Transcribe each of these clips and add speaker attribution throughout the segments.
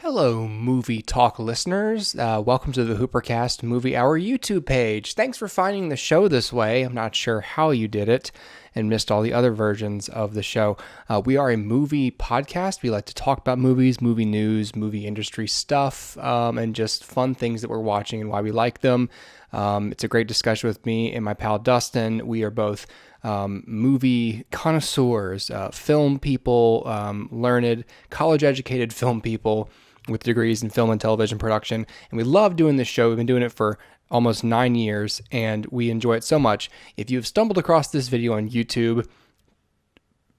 Speaker 1: Hello, movie talk listeners. Welcome to the HooperCast Movie Hour YouTube page. Thanks for finding the show this way. I'm not sure how you did it and missed all the other versions of the show. We are a movie podcast. We like to talk about movies, movie news, movie industry stuff, and just fun things that we're watching and why we like them. It's a great discussion with me and my pal Dustin. We are both movie connoisseurs, film people, learned, college-educated film people with degrees in film and television production. And we love doing this show. We've been doing it for almost 9 years, and we enjoy it so much. If you've stumbled across this video on YouTube,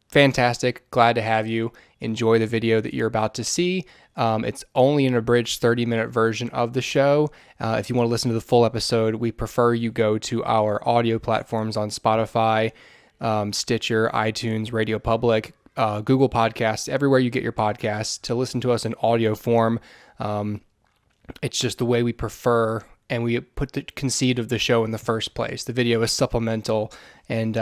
Speaker 1: fantastic. Glad to have you. Enjoy the video that you're about to see. It's only an abridged 30-minute version of the show. If you want to listen to the full episode, we prefer you go to our audio platforms on Spotify, Stitcher, iTunes, Radio Public, Google Podcasts, everywhere you get your podcasts, to listen to us in audio form. It's just the way we prefer, and we put the conceit of the show in the first place. The video is supplemental and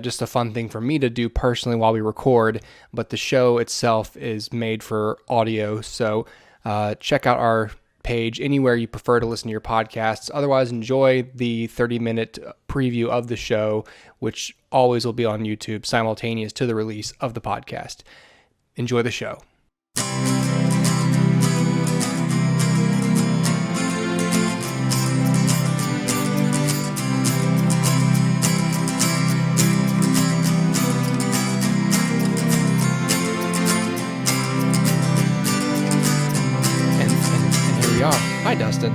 Speaker 1: just a fun thing for me to do personally while we record, but the show itself is made for audio. So check out our page anywhere you prefer to listen to your podcasts. Otherwise, enjoy the 30-minute preview of the show, which always will be on YouTube simultaneous to the release of the podcast. Enjoy the show. Hi, Dustin.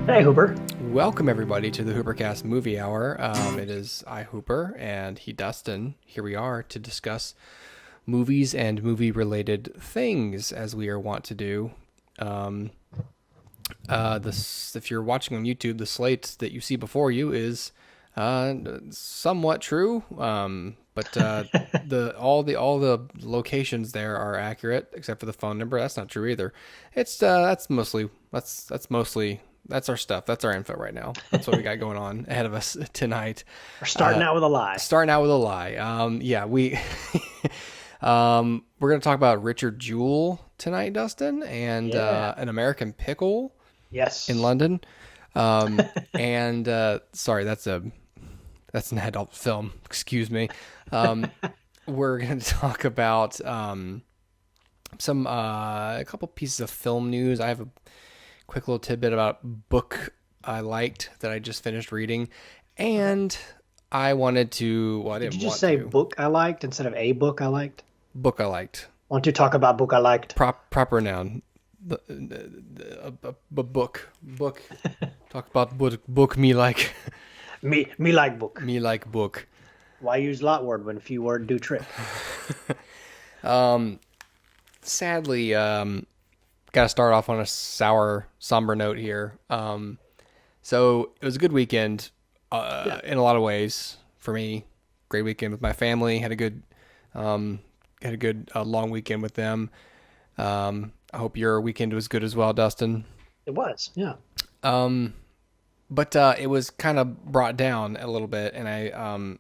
Speaker 2: Hey, Hooper.
Speaker 1: Welcome, everybody, to the HooperCast Movie Hour. It is I, Hooper, and he, Dustin. Here we are to discuss movies and movie-related things, as we are wont to do. If you're watching on YouTube, the slate that you see before you is somewhat true, but all the locations there are accurate except for the phone number. That's not true either. It's that's our stuff. That's our info right now. That's what we got going on ahead of us tonight.
Speaker 2: We're starting out with a lie.
Speaker 1: We're gonna talk about Richard Jewell tonight, Dustin, and An American Pickle.
Speaker 2: Yes.
Speaker 1: In London. Sorry, that's an adult film. Excuse me. We're going to talk about a couple pieces of film news. I have a quick little tidbit about a book I liked that I just finished reading, and I wanted to. Well, I didn't.
Speaker 2: Did you just say book I liked instead of a book I liked?
Speaker 1: Book I liked.
Speaker 2: Want to talk about book I liked?
Speaker 1: Proper noun. Book. Talk about book me like.
Speaker 2: Me like book.
Speaker 1: Me like book.
Speaker 2: Why use lot word when few word do trick?
Speaker 1: Sadly, got to start off on a somber note here. So it was a good weekend in a lot of ways for me. Great weekend with my family. Had a good long weekend with them. I hope your weekend was good as well, Dustin.
Speaker 2: It was, yeah.
Speaker 1: But it was kind of brought down a little bit, and I,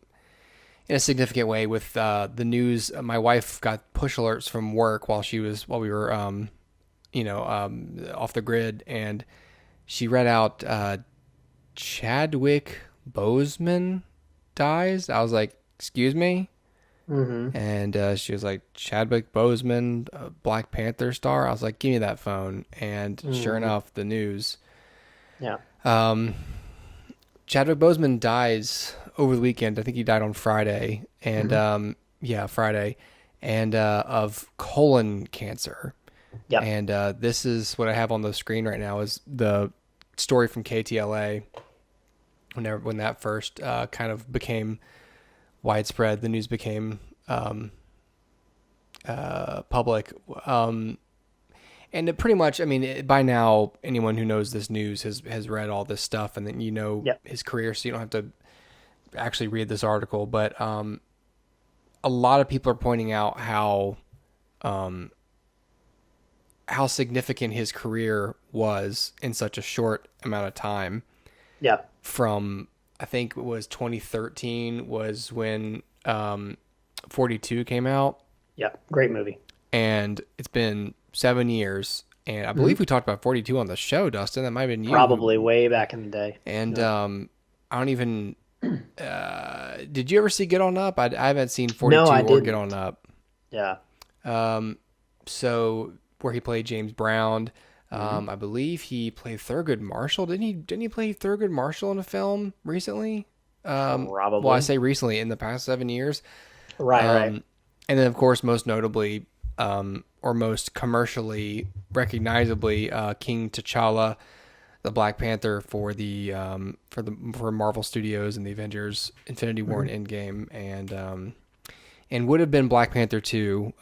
Speaker 1: in a significant way, with the news. My wife got push alerts from work while we were, off the grid, and she read out Chadwick Boseman dies. I was like, "Excuse me." Mm-hmm. And she was like, Chadwick Boseman, Black Panther star. I was like, give me that phone. And sure enough, the news.
Speaker 2: Yeah.
Speaker 1: Chadwick Boseman dies over the weekend. I think he died on Friday. And Friday. And of colon cancer.
Speaker 2: Yeah.
Speaker 1: And this is what I have on the screen right now is the story from KTLA. When that first kind of became widespread, the news became public, and it pretty much, by now anyone who knows this news has read all this stuff, and then his career, so you don't have to actually read this article. But a lot of people are pointing out how significant his career was in such a short amount of time.
Speaker 2: Yeah.
Speaker 1: From, I think it was 2013 was when 42 came out.
Speaker 2: Yeah, great movie.
Speaker 1: And it's been 7 years. And I believe
Speaker 2: Mhm.
Speaker 1: we talked about 42 on the show, Dustin. That might have been you
Speaker 2: Probably
Speaker 1: who,
Speaker 2: way back in the day.
Speaker 1: and
Speaker 2: Yeah.
Speaker 1: I don't even, did you ever see Get On Up? I haven't seen
Speaker 2: No, I
Speaker 1: 42 or Get On
Speaker 2: didn't.
Speaker 1: Up.
Speaker 2: Yeah.
Speaker 1: So where he played James Brown.
Speaker 2: Hmm.
Speaker 1: I believe he played Thurgood Marshall. Didn't he play Thurgood Marshall in a film recently? Well, I
Speaker 2: Probably.
Speaker 1: say recently, in the past 7 years.
Speaker 2: Right, right.
Speaker 1: And then, of course, most notably, or most commercially recognizably, King T'Challa, the Black Panther for for Marvel Studios and the Avengers: Infinity War
Speaker 2: Hmm.
Speaker 1: and Endgame, and would have been Black Panther 2,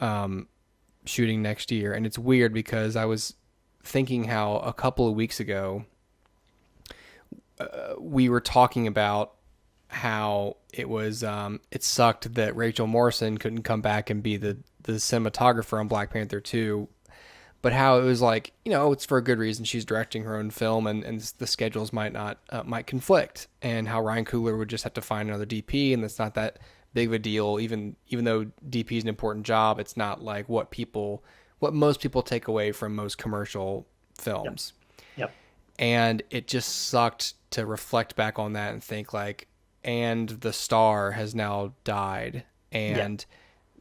Speaker 1: shooting next year. And it's weird because I was thinking how a couple of weeks ago we were talking about how it sucked that Rachel Morrison couldn't come back and be the cinematographer on Black Panther 2, but how it was like, it's for a good reason. She's directing her own film, and the schedules might conflict, and how Ryan Coogler would just have to find another DP, and that's not that big of a deal. Even though DP is an important job, it's not like what most people take away from most commercial
Speaker 2: Yep.
Speaker 1: films.
Speaker 2: Yep.
Speaker 1: And it just sucked to reflect back on that and think like, and the star has now died,
Speaker 2: Yeah.
Speaker 1: and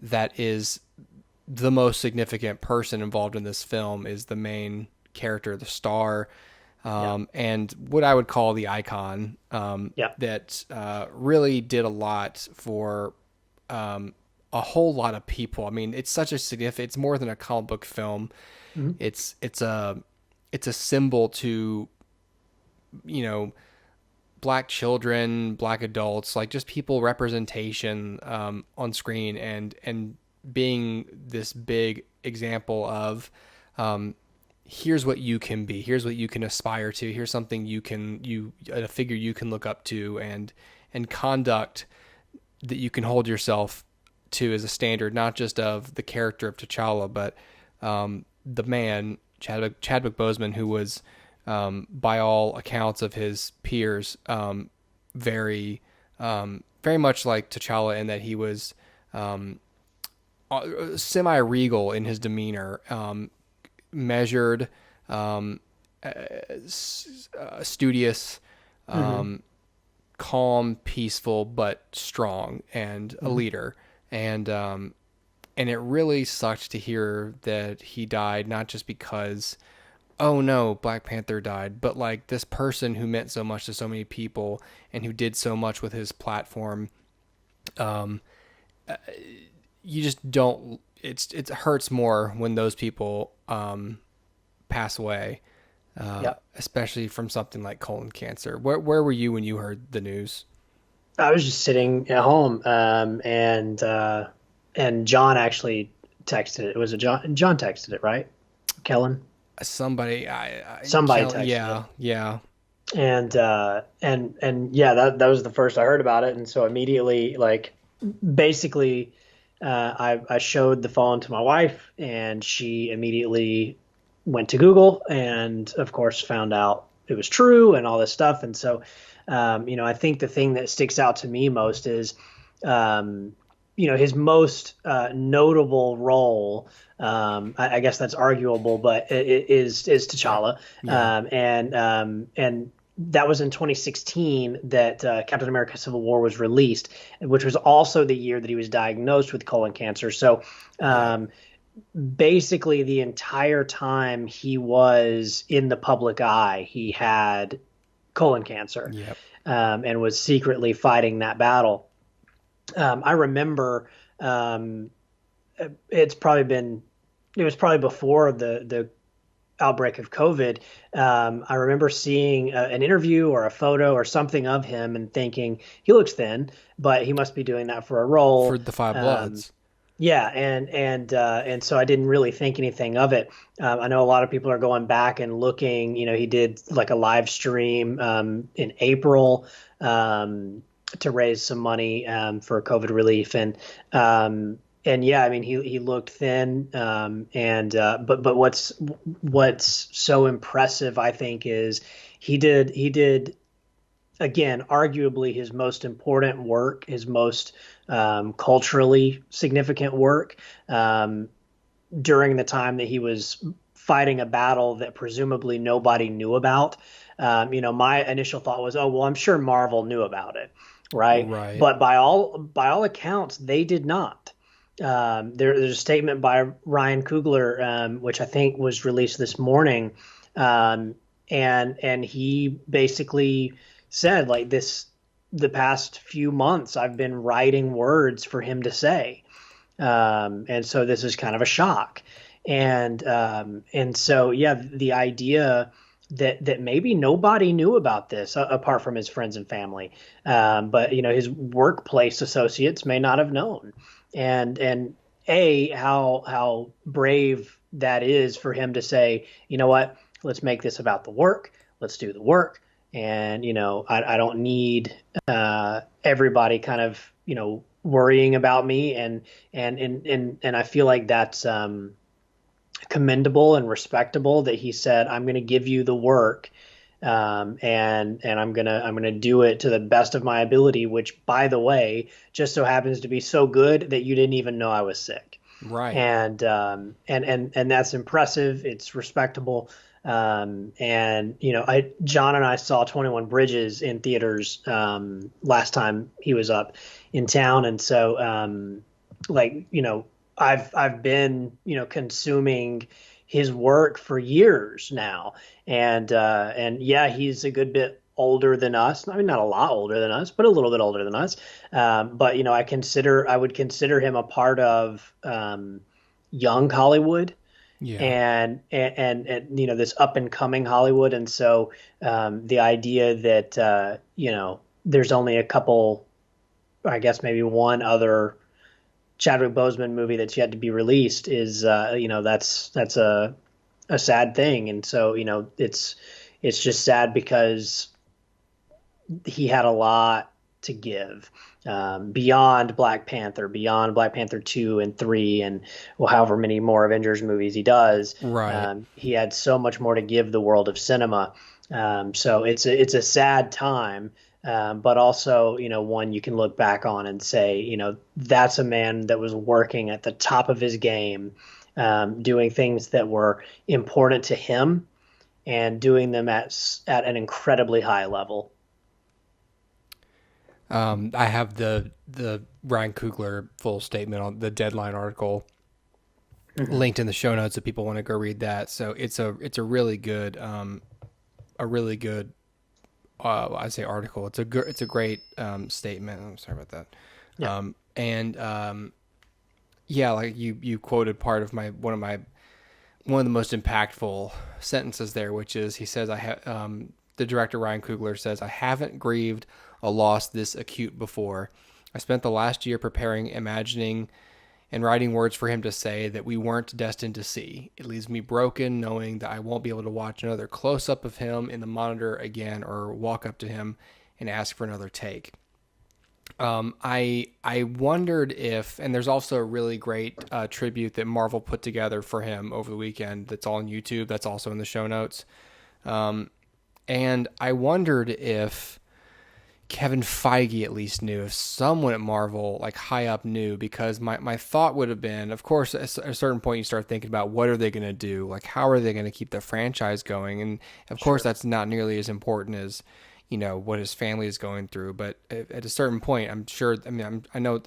Speaker 1: that is the most significant person involved in this film is the main character, the star,
Speaker 2: Yeah.
Speaker 1: and what I would call the icon,
Speaker 2: Yeah.
Speaker 1: that really did a lot for a whole lot of people. I mean, it's such a significant. It's more than a comic book film.
Speaker 2: Hmm.
Speaker 1: It's a symbol to, you know black children, black adults, like just people representation, on screen, and being this big example of, here's what you can be, here's what you can aspire to, here's something a figure you can look up to, and conduct that you can hold yourself to as a standard, not just of the character of T'Challa, but the man Chadwick Boseman, who was, by all accounts of his peers, very very much like T'Challa in that he was, semi-regal in his demeanor, measured, um, studious,
Speaker 2: Hmm.
Speaker 1: calm, peaceful, but strong, and a
Speaker 2: Hmm.
Speaker 1: leader. And it really sucked to hear that he died, not just because, oh no, Black Panther died, but like this person who meant so much to so many people and who did so much with his platform. Um, you just don't. It hurts more when those people, pass away,
Speaker 2: Yeah.
Speaker 1: especially from something like colon cancer. Where were you when you heard the news?
Speaker 2: I was just sitting at home, and John actually texted it. Was it John? John texted it, right? Kellen.
Speaker 1: Somebody, I
Speaker 2: Somebody
Speaker 1: Kelly,
Speaker 2: texted it.
Speaker 1: yeah, yeah,
Speaker 2: And yeah, that was the first I heard about it, and so immediately, like, basically, I showed the phone to my wife, and she immediately went to Google, and of course found out it was true and all this stuff. And so, I think the thing that sticks out to me most is, um, his most notable role. I guess that's arguable, but it is
Speaker 1: yeah,
Speaker 2: T'Challa,
Speaker 1: yeah,
Speaker 2: and that was in 2016 that Captain America: Civil War was released, which was also the year that he was diagnosed with colon cancer. So,
Speaker 1: yeah,
Speaker 2: um, basically, the entire time he was in the public eye, he had colon cancer,
Speaker 1: yeah.
Speaker 2: and was secretly fighting that battle. I remember, um, it's probably been it was probably before the outbreak of COVID. I remember seeing an interview or a photo or something of him and thinking he looks thin, but he must be doing that for a
Speaker 1: For
Speaker 2: role.
Speaker 1: the Five
Speaker 2: Um,
Speaker 1: Bloods.
Speaker 2: yeah, and so I didn't really think anything of it. I know a lot of people are going back and looking. He did like a live stream in April, to raise some money for COVID relief, and yeah, I mean he looked thin, but what's so impressive, I think, is he did again, arguably his most important work, his most culturally significant work, um, during the time that he was fighting a battle that presumably nobody knew about. My initial thought was, oh, well, I'm sure Marvel knew about it, right?
Speaker 1: Right.
Speaker 2: But by all accounts, they did not. There's a statement by Ryan Coogler, which I think was released this morning, and he basically said like this: the past few months, I've been writing words for him to say, and so this is kind of a shock, and so yeah, the idea that maybe nobody knew about this apart from his friends and family, but his workplace associates may not have known, and how brave that is for him to say, you know what, let's make this about the work, let's do the work, and I don't need everybody kind of worrying about me, and I feel like that's commendable and respectable that he said, I'm going to give you the work, and I'm gonna do it to the best of my ability, which, by the way, just so happens to be so good that you didn't even know I was sick.
Speaker 1: Right.
Speaker 2: And that's impressive. It's respectable. And John and I saw 21 Bridges in theaters last time he was up in town, and so I've been consuming his work for years now, and yeah, he's a good bit older than us. I mean, not a lot older than us, but a little bit older than us. But I would consider him a part of young Hollywood,
Speaker 1: Yeah.
Speaker 2: and this up and coming Hollywood. And so the idea that there's only a couple, I guess maybe one other Chadwick Boseman movie that's yet to be released is that's a sad thing. And so it's just sad because he had a lot to give, beyond Black Panther, beyond Black Panther 2 and 3, and well, however many more Avengers movies he does.
Speaker 1: Right.
Speaker 2: He had so much more to give the world of cinema. So it's a sad time, but also one you can look back on and say, that's a man that was working at the top of his game, doing things that were important to him and doing them at an incredibly high level.
Speaker 1: I have the Ryan Coogler full statement on the Deadline article
Speaker 2: Mm-hmm.
Speaker 1: linked in the show notes if people want to go read that. So it's a really good I say article. It's a great statement. I'm sorry about that.
Speaker 2: Yeah.
Speaker 1: Yeah, like you quoted part of one of the most impactful sentences there, which is he says the director Ryan Coogler says, I haven't grieved a loss this acute before. I spent the last year preparing, imagining, and writing words for him to say that we weren't destined to see. It leaves me broken knowing that I won't be able to watch another close-up of him in the monitor again or walk up to him and ask for another take. I wondered if, and there's also a really great tribute that Marvel put together for him over the weekend that's all on YouTube. That's also in the show notes. And I wondered if Kevin Feige at least knew, if someone at Marvel, like high up, knew, because my thought would have been, of course, at a certain point you start thinking about what are they going to do? Like, how are they going to keep the franchise going? And of course, that's not nearly as important as, what his family is going through. But at a certain point, I'm sure, I know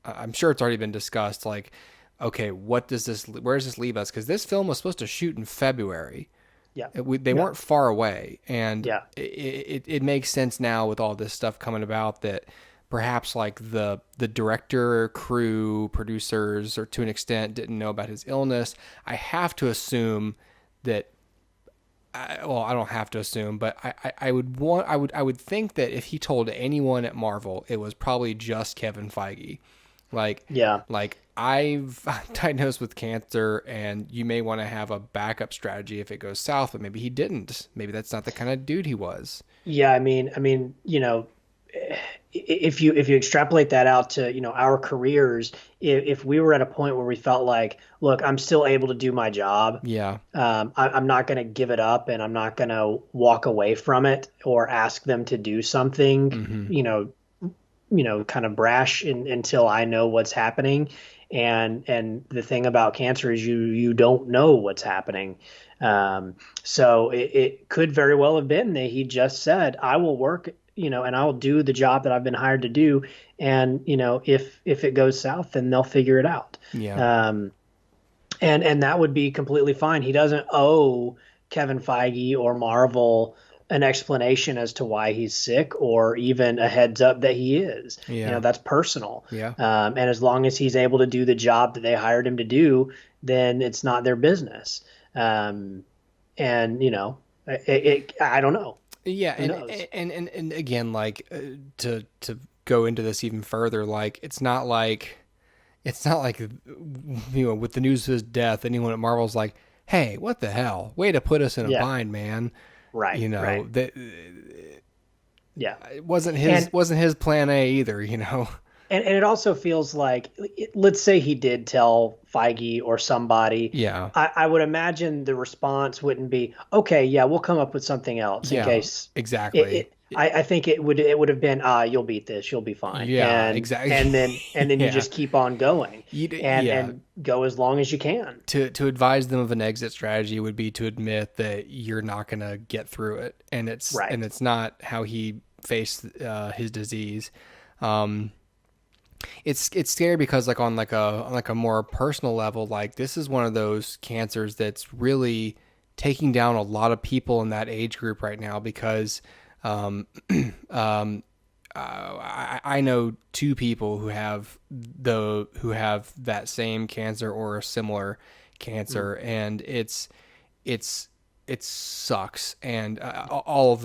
Speaker 1: I'm sure it's already been discussed. Like, okay, where does this leave us? Because this film was supposed to shoot in February.
Speaker 2: Yeah.
Speaker 1: They weren't far away, and
Speaker 2: Yeah.
Speaker 1: it makes sense now with all this stuff coming about that perhaps like the director, crew, producers, or to an extent didn't know about his illness. I have to assume that. I don't have to assume, but I would think that if he told anyone at Marvel, it was probably just Kevin Feige.
Speaker 2: Yeah.
Speaker 1: Like I've diagnosed with cancer, and you may want to have a backup strategy if it goes south, but maybe he didn't. Maybe that's not the kind of dude he was.
Speaker 2: Yeah. If you extrapolate that out to, our careers, if we were at a point where we felt like, look, I'm still able to do my job.
Speaker 1: Yeah.
Speaker 2: I'm not going to give it up, and I'm not going to walk away from it or ask them to do something,
Speaker 1: Mm-hmm.
Speaker 2: kind of brash until I know what's happening. And the thing about cancer is you don't know what's happening. So it could very well have been that he just said, I will work, and I'll do the job that I've been hired to do. And, if it goes south, then they'll figure it out.
Speaker 1: Yeah.
Speaker 2: And that would be completely fine. He doesn't owe Kevin Feige or Marvel an explanation as to why he's sick or even a heads up that he is.
Speaker 1: Yeah.
Speaker 2: That's personal.
Speaker 1: Yeah.
Speaker 2: And as long as he's able to do the job that they hired him to do, then it's not their business. And I don't know.
Speaker 1: Yeah,
Speaker 2: Who knows?
Speaker 1: and again, like to go into this even further, like it's not like with the news of his death, anyone at Marvel's like, hey, what the hell? Way to put us in a
Speaker 2: Yeah.
Speaker 1: bind, man.
Speaker 2: Right. Right.
Speaker 1: That
Speaker 2: Yeah.
Speaker 1: it wasn't his plan A either,
Speaker 2: And it also feels like, let's say he did tell Feige or somebody.
Speaker 1: Yeah.
Speaker 2: I would imagine the response wouldn't be, okay, yeah, we'll come up with something else in case.
Speaker 1: Exactly.
Speaker 2: I think it would have been, you'll beat this, you'll be fine.
Speaker 1: Yeah,
Speaker 2: and,
Speaker 1: exactly.
Speaker 2: And then
Speaker 1: Yeah.
Speaker 2: you just keep on going and go as long as you can.
Speaker 1: To advise them of an exit strategy would be to admit that you're not going to get through it, and it's
Speaker 2: Right.
Speaker 1: and it's not how he faced his disease. It's scary because on a more personal level, like this is one of those cancers that's really taking down a lot of people in that age group right now because I know two people who have that same cancer or a similar cancer, and it sucks. And all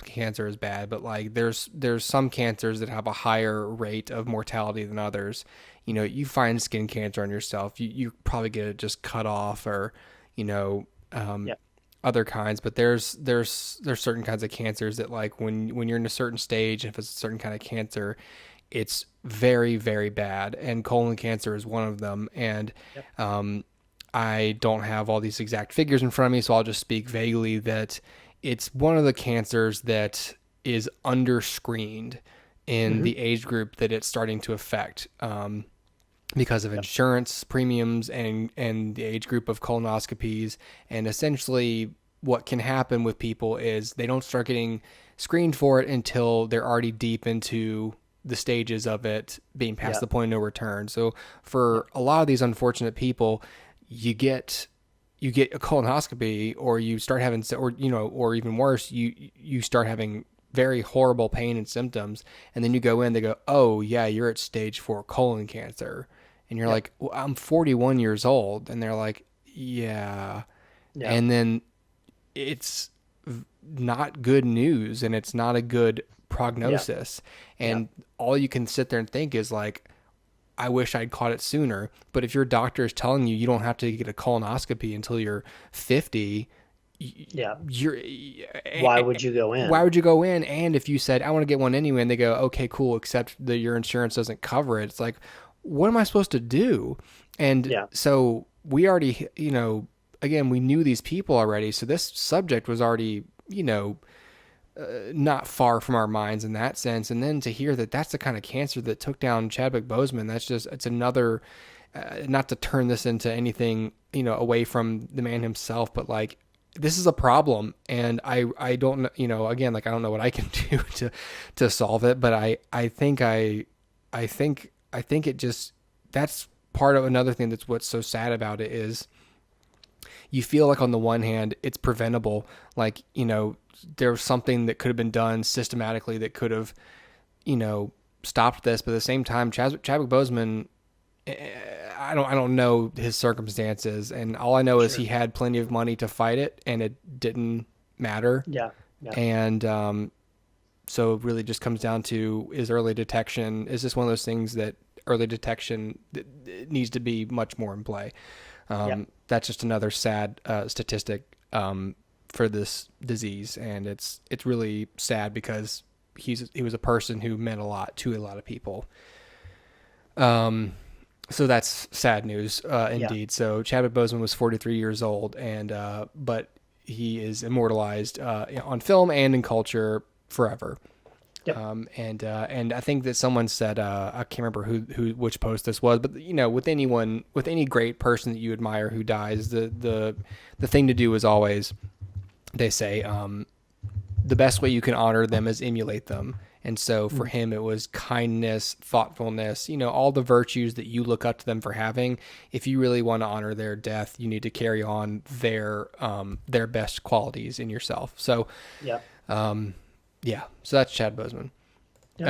Speaker 1: cancer is bad, but like there's some cancers that have a higher rate of mortality than others. You find skin cancer on yourself, you probably get it just cut off, or
Speaker 2: Yep.
Speaker 1: other kinds, but there's certain kinds of cancers that, like, when you're in a certain stage, if it's a certain kind of cancer, it's very, very bad, and colon cancer is one of them. And
Speaker 2: Yep.
Speaker 1: I don't have all these exact figures in front of me, so I'll just speak vaguely that it's one of the cancers that is underscreened in the age group that it's starting to affect, because of insurance premiums and the age group of colonoscopies. And essentially what can happen with people is they don't start getting screened for it until they're already deep into the stages of it being past the point of no return. So for a lot of these unfortunate people, you get a colonoscopy, or you start having, or even worse, you start having very horrible pain and symptoms, and then you go in, they go, oh yeah, you're at stage 4 colon cancer. And you're like, well, I'm 41 years old. And they're like, yeah. And then it's not good news, and it's not a good prognosis. And all you can sit there and think is like, I wish I'd caught it sooner. But if your doctor is telling you don't have to get a colonoscopy until you're 50,
Speaker 2: Why would you go in?
Speaker 1: Why would you go in? And if you said, I want to get one anyway, and they go, okay, cool, except that your insurance doesn't cover it, it's like, what am I supposed to do? And so we already, again, we knew these people already. So this subject was already, not far from our minds in that sense. And then to hear that that's the kind of cancer that took down Chadwick Boseman, it's another, not to turn this into anything, away from the man himself, but like, this is a problem. And I don't, again, like, I don't know what I can do to solve it, but I think it just, that's part of another thing that's what's so sad about it is you feel like on the one hand it's preventable, like, there's something that could have been done systematically that could have, stopped this, but at the same time, Chadwick Boseman, I don't know his circumstances, and all I know is he had plenty of money to fight it, and it didn't matter. And so it really just comes down to, is early detection, is this one of those things that early detection needs to be much more in play. That's just another sad statistic for this disease, and it's really sad because he was a person who meant a lot to a lot of people. So that's sad news, indeed. So Chadwick Boseman was 43 years old, and but he is immortalized on film and in culture forever.
Speaker 2: Yep.
Speaker 1: And I think that someone said, I can't remember which post this was, but with any great person that you admire who dies, the thing to do is always, they say, the best way you can honor them is emulate them. And so for him, it was kindness, thoughtfulness, all the virtues that you look up to them for having. If you really want to honor their death, you need to carry on their best qualities in yourself. So,
Speaker 2: Yeah.
Speaker 1: yeah. So that's Chad Boseman.
Speaker 2: Yep.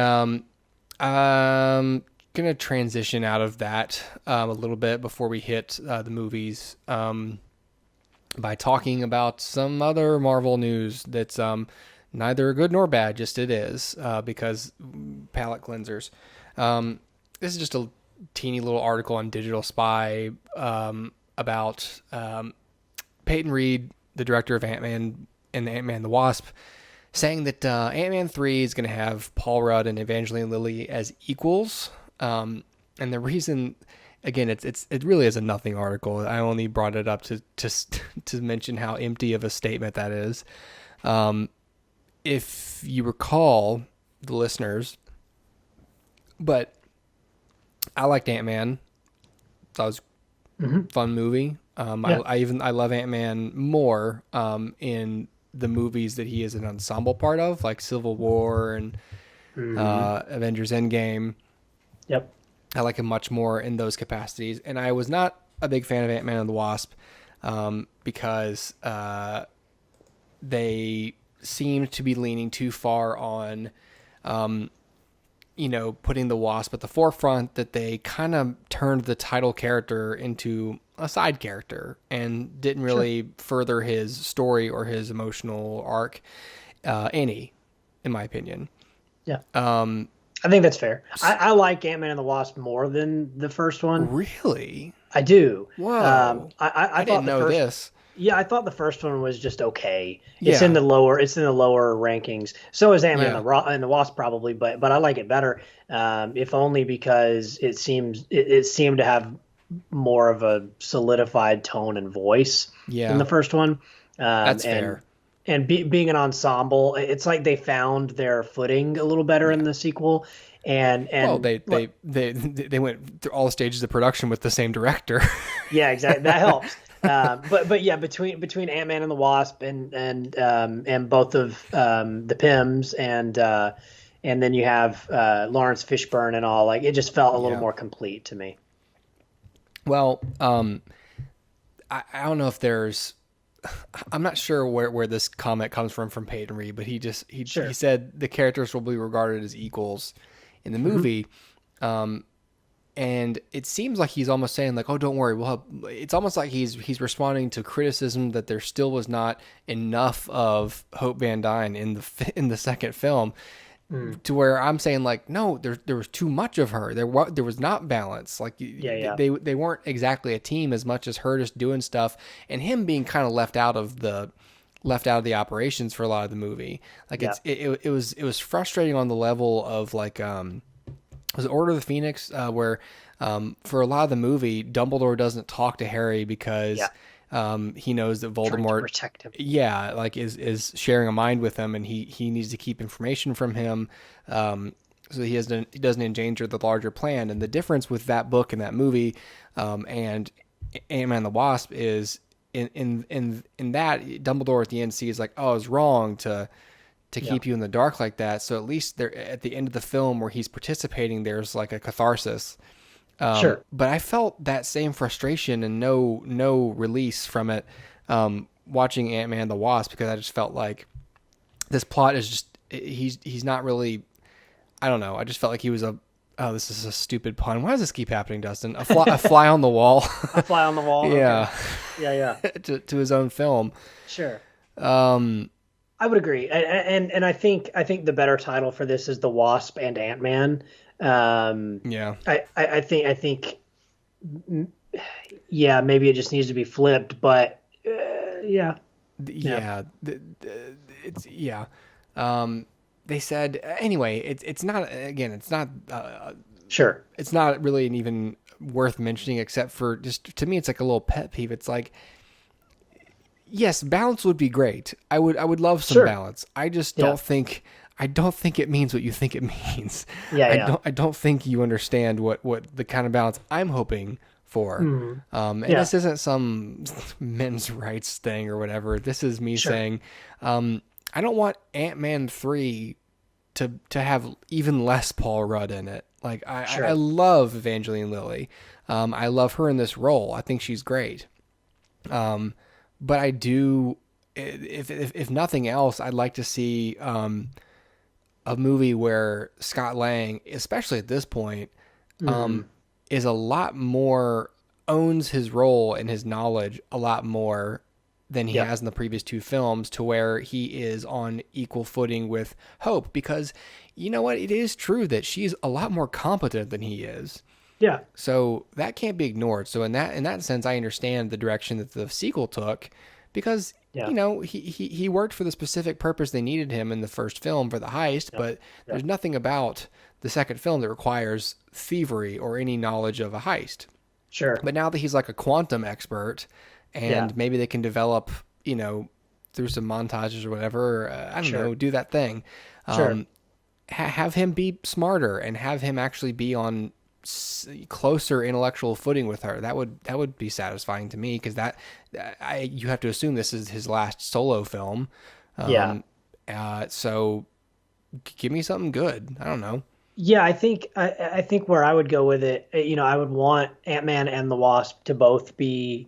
Speaker 1: I'm going to transition out of that a little bit before we hit the movies by talking about some other Marvel news that's neither good nor bad, just it is, because palate cleansers. This is just a teeny little article on Digital Spy about Peyton Reed, the director of Ant-Man and Ant-Man and the Wasp, saying that Ant-Man 3 is going to have Paul Rudd and Evangeline Lilly as equals. And the reason, again, it really is a nothing article. I only brought it up to mention how empty of a statement that is. If you recall, the listeners, but I liked Ant-Man. That was a fun movie. I love Ant-Man more in the movies that he is an ensemble part of, like Civil War and Avengers Endgame.
Speaker 2: Yep.
Speaker 1: I like him much more in those capacities. And I was not a big fan of Ant-Man and the Wasp because they seemed to be leaning too far on, putting the Wasp at the forefront, that they kind of turned the title character into a side character and didn't really further his story or his emotional arc any, in my opinion.
Speaker 2: Yeah. I think that's fair. I like Ant-Man and the Wasp more than the first one.
Speaker 1: Really?
Speaker 2: I do.
Speaker 1: Whoa.
Speaker 2: I
Speaker 1: didn't know this.
Speaker 2: Yeah, I thought the first one was just okay. It's
Speaker 1: Yeah.
Speaker 2: in the lower rankings. So is Ant-Man
Speaker 1: Yeah.
Speaker 2: and the Wasp probably, but I like it better. If only because it seemed to have more of a solidified tone and voice than the first one.
Speaker 1: That's fair.
Speaker 2: And being an ensemble, it's like they found their footing a little better in the sequel. And
Speaker 1: well, they went through all the stages of production with the same director.
Speaker 2: Yeah, exactly. That helps. But yeah, between Ant-Man and the Wasp and both of the Pims and then you have Lawrence Fishburne and all, like, it just felt a little more complete to me.
Speaker 1: Well, I don't know if there's, I'm not sure where this comment comes from Peyton Reed, but he said the characters will be regarded as equals in the movie. And it seems like he's almost saying, like, oh, don't worry, we'll have, it's almost like he's responding to criticism that there still was not enough of Hope Van Dyne in the second film. To where I'm saying, like, no, there was too much of her. There was not balance. Like, they weren't exactly a team as much as her just doing stuff and him being kind of left out of the operations for a lot of the movie. Like, it was frustrating on the level of, like, was it Order of the Phoenix, where for a lot of the movie, Dumbledore doesn't talk to Harry because he knows that Voldemort,
Speaker 2: trying to protect him.
Speaker 1: Yeah, like is sharing a mind with him, and he needs to keep information from him, so he doesn't endanger the larger plan. And the difference with that book and that movie, and Ant-Man and the Wasp is in that Dumbledore at the end sees, like, oh, I was wrong to keep you in the dark like that. So at least there at the end of the film where he's participating, there's like a catharsis.
Speaker 2: Sure.
Speaker 1: But I felt that same frustration and no release from it watching Ant-Man and the Wasp, because I just felt like this plot is just, he's not really, I don't know. I just felt like he was this is a stupid pun. Why does this keep happening, Dustin? A fly on the wall.
Speaker 2: A fly on the wall.
Speaker 1: Yeah.
Speaker 2: Okay. Yeah.
Speaker 1: to his own film.
Speaker 2: Sure. I would agree. And I think the better title for this is The Wasp and Ant-Man. I think maybe it just needs to be flipped, but
Speaker 1: they said anyway, it's not, again, it's not
Speaker 2: sure,
Speaker 1: it's not really even worth mentioning, except for just, to me, it's like a little pet peeve. It's like, yes, balance would be great. I would love some balance. I just don't think I don't think it means what you think it means.
Speaker 2: Yeah.
Speaker 1: I don't think you understand what the kind of balance I'm hoping for. And
Speaker 2: Yeah.
Speaker 1: this isn't some men's rights thing or whatever. This is me
Speaker 2: Sure.
Speaker 1: saying, I don't want Ant-Man 3 to have even less Paul Rudd in it. Like I
Speaker 2: Sure.
Speaker 1: love Evangeline Lilly. I love her in this role. I think she's great. But I do, if nothing else, I'd like to see a movie where Scott Lang, especially at this point, is a lot more, owns his role and his knowledge a lot more than he
Speaker 2: Yeah.
Speaker 1: has in the previous two films, to where he is on equal footing with Hope. Because you know what? It is true that she's a lot more competent than he is.
Speaker 2: Yeah.
Speaker 1: So that can't be ignored. So in that sense, I understand the direction that the sequel took, because
Speaker 2: Yeah.
Speaker 1: he worked for the specific purpose they needed him in the first film for the heist,
Speaker 2: Yeah.
Speaker 1: but
Speaker 2: Yeah.
Speaker 1: there's nothing about the second film that requires thievery or any knowledge of a heist.
Speaker 2: Sure.
Speaker 1: But now that he's like a quantum expert, and
Speaker 2: Yeah.
Speaker 1: maybe they can develop, through some montages or whatever, I don't
Speaker 2: Sure.
Speaker 1: know, do that thing.
Speaker 2: Sure.
Speaker 1: Have him be smarter and have him actually be on closer intellectual footing with her. That would be satisfying to me, because you have to assume this is his last solo film.
Speaker 2: Yeah.
Speaker 1: So give me something good. I don't know.
Speaker 2: Yeah, I think where I would go with it, I would want Ant-Man and the Wasp to both be,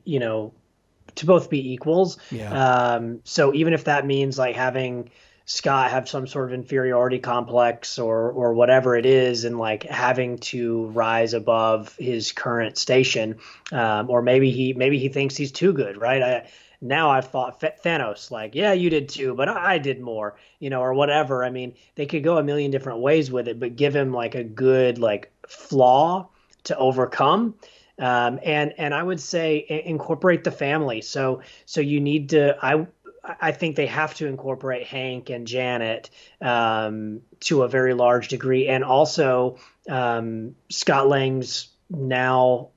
Speaker 2: to both be equals.
Speaker 1: Yeah.
Speaker 2: So even if that means like having Scott have some sort of inferiority complex or whatever it is, and like having to rise above his current station, or maybe he thinks he's too good, right? Now I've thought Thanos, like, yeah, you did too, but I did more, or whatever. I mean, they could go a million different ways with it, but give him like a good like flaw to overcome. And I would say incorporate the family. So you need to, I think they have to incorporate Hank and Janet to a very large degree, and also Scott Lang's now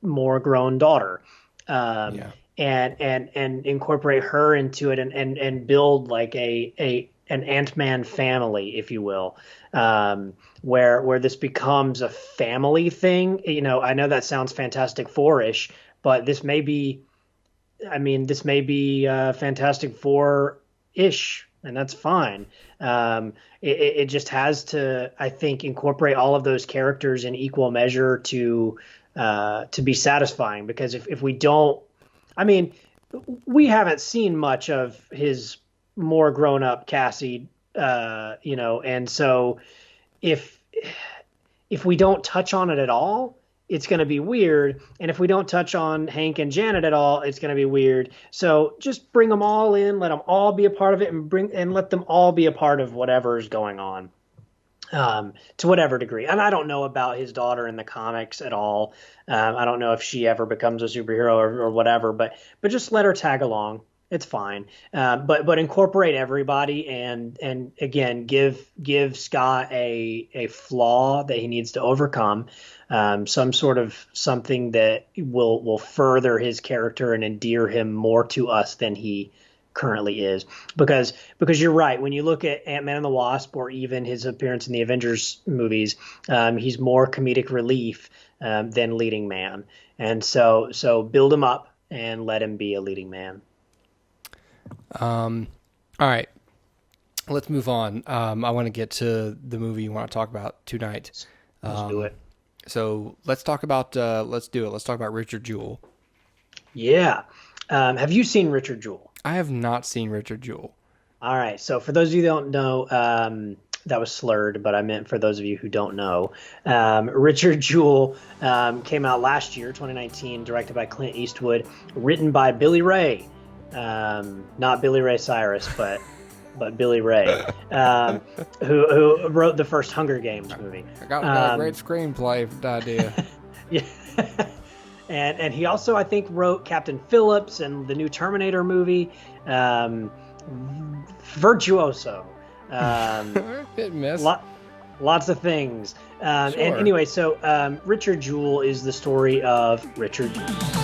Speaker 2: more grown daughter.
Speaker 1: Yeah.
Speaker 2: And incorporate her into it, and build like an Ant-Man family, if you will, where this becomes a family thing. I know that sounds Fantastic Four-ish, but this may be Fantastic Four-ish, and that's fine. It just has to, I think, incorporate all of those characters in equal measure to be satisfying. Because if we don't, we haven't seen much of his more grown up Cassie, and so if we don't touch on it at all, it's going to be weird. And if we don't touch on Hank and Janet at all, it's going to be weird. So just bring them all in, let them all be a part of it, and let them all be a part of whatever's going on. To whatever degree. And I don't know about his daughter in the comics at all. I don't know if she ever becomes a superhero or whatever, but just let her tag along. It's fine. But incorporate everybody, and again, give Scott a flaw that he needs to overcome, some sort of something that will further his character and endear him more to us than he currently is. Because you're right, when you look at Ant-Man and the Wasp, or even his appearance in the Avengers movies, he's more comedic relief than leading man. And so build him up and let him be a leading man.
Speaker 1: All right, let's move on. I want to get to the movie you want to talk about tonight.
Speaker 2: Let's do it.
Speaker 1: So let's talk about let's do it. Let's talk about Richard Jewell.
Speaker 2: Yeah. Have you seen Richard Jewell?
Speaker 1: I have not seen Richard Jewell.
Speaker 2: All right. So for those of you who don't know, that was slurred, but I meant for those of you who don't know, Richard Jewell came out last year, 2019, directed by Clint Eastwood, written by Billy Ray, not Billy Ray Cyrus, but Billy Ray, who wrote the first Hunger Games movie.
Speaker 1: I got a great screenplay idea.
Speaker 2: Yeah. And he also, I think, wrote Captain Phillips and the new Terminator movie, Virtuoso.
Speaker 1: Hit and miss.
Speaker 2: Lots of things.
Speaker 1: Sure.
Speaker 2: And anyway, so Richard Jewell is the story of Richard Jewell.